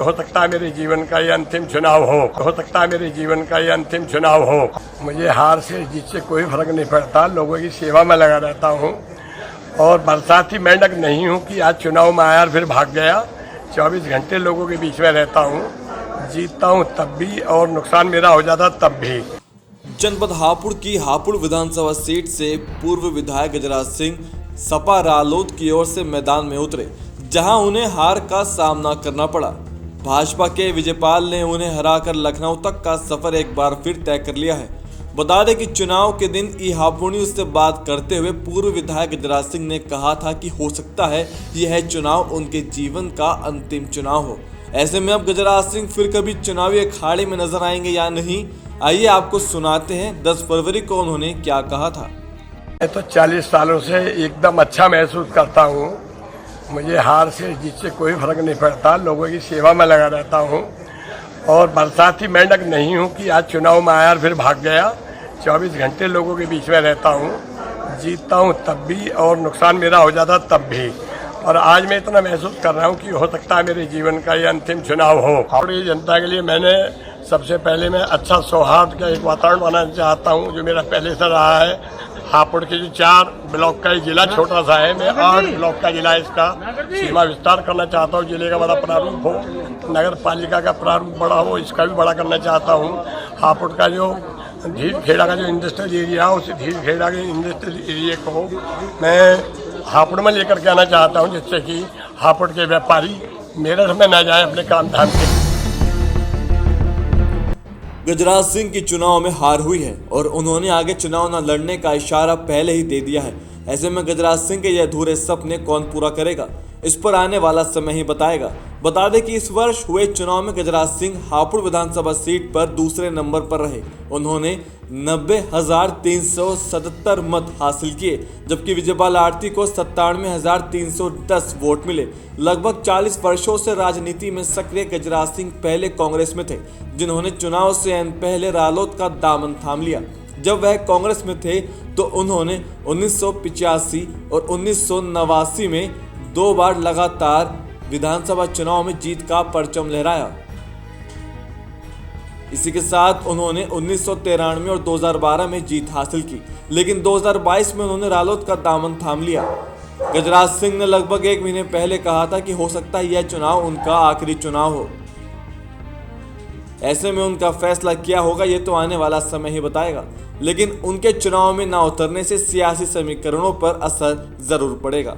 हो सकता है मेरे जीवन का ये अंतिम चुनाव हो सकता है मेरे जीवन का ये अंतिम चुनाव हो। मुझे हार से जीत से कोई फर्क नहीं पड़ता, लोगों की सेवा में लगा रहता हूँ और बरसाती मेंढक नहीं हूँ कि आज चुनाव में आया और फिर भाग गया। 24 घंटे लोगों के बीच में रहता हूँ, जीतता हूँ तब भी और नुकसान मेरा हो जाता तब भी। जनपद हापुड़ की हापुड़ विधानसभा सीट से पूर्व विधायक गजराज सिंह सपा रालोद की ओर से मैदान में उतरे, जहां उन्हें हार का सामना करना पड़ा। भाजपा के विजयपाल ने उन्हें हराकर लखनऊ तक का सफर एक बार फिर तय कर लिया है। बता दें कि चुनाव के दिन ई हापुड़ न्यूज से बात करते हुए पूर्व विधायक गजराज सिंह ने कहा था कि हो सकता है यह चुनाव उनके जीवन का अंतिम चुनाव हो। ऐसे में अब गजराज सिंह फिर कभी चुनावी अखाड़े में नजर आएंगे या नहीं, आइए आपको सुनाते हैं 10 फरवरी को उन्होंने क्या कहा था। मैं तो 40 सालों से एकदम अच्छा महसूस करता हूँ। मुझे हार से जीत से कोई फर्क नहीं पड़ता, लोगों की सेवा में लगा रहता हूँ और बरसाती मेंढक नहीं हूँ कि आज चुनाव में आया और फिर भाग गया। 24 घंटे लोगों के बीच में रहता हूँ, जीतता हूँ तब भी और नुकसान मेरा हो जाता तब भी। और आज मैं इतना महसूस कर रहा हूँ कि हो सकता है मेरे जीवन का ये अंतिम चुनाव हो। हापुड़ जनता के लिए मैंने सबसे पहले मैं अच्छा सौहार्द का एक वातावरण बनाना चाहता हूँ, जो मेरा पहले से रहा है। हापुड़ के जो 4 ब्लॉक का जिला छोटा सा है, मैं 8 ब्लॉक का जिला इसका सीमा विस्तार करना चाहता हूँ। जिले का बड़ा प्रारूप हो, नगर पालिका का प्रारूप बड़ा हो, इसका भी बड़ा करना चाहता हूँ। हापुड़ का जो धीर खेड़ा का जो इंडस्ट्रियल एरिया हो, उस धीर खेड़ा के इंडस्ट्रियल एरिया को मैं हापुड़ में लेकर के आना चाहता हूँ, जिससे कि हापुड़ के व्यापारी मेरठ में न जाए अपने काम धाम के। गजराज सिंह की चुनाव में हार हुई है और उन्होंने आगे चुनाव न लड़ने का इशारा पहले ही दे दिया है। ऐसे में गजराज सिंह के ये अधूरे सपने कौन पूरा करेगा, इस पर आने वाला समय ही बताएगा। बता दें कि इस वर्ष हुए चुनाव में गजराज सिंह हापुड़ विधानसभा सीट पर दूसरे नंबर पर रहे। उन्होंने 90,377 मत हासिल किए, जबकि विजयपाल आरती को 97,310 वोट मिले। लगभग 40 वर्षों से राजनीति में सक्रिय गजराज सिंह पहले कांग्रेस में थे, जिन्होंने चुनाव से ऐन पहले रालोद का दामन थाम लिया। जब वह कांग्रेस में थे तो उन्होंने 1985 और 1989 में 2 बार लगातार विधानसभा चुनाव में जीत का परचम लहराया। इसी के साथ उन्होंने 1993 और 2012 में जीत हासिल की, लेकिन 2022 में उन्होंने रालोद का दामन थाम लिया। गजराज सिंह ने लगभग 1 महीने पहले कहा था कि हो सकता है यह चुनाव उनका आखिरी चुनाव हो। ऐसे में उनका फैसला क्या होगा ये तो आने वाला समय ही बताएगा, लेकिन उनके चुनाव में ना उतरने से सियासी समीकरणों पर असर जरूर पड़ेगा।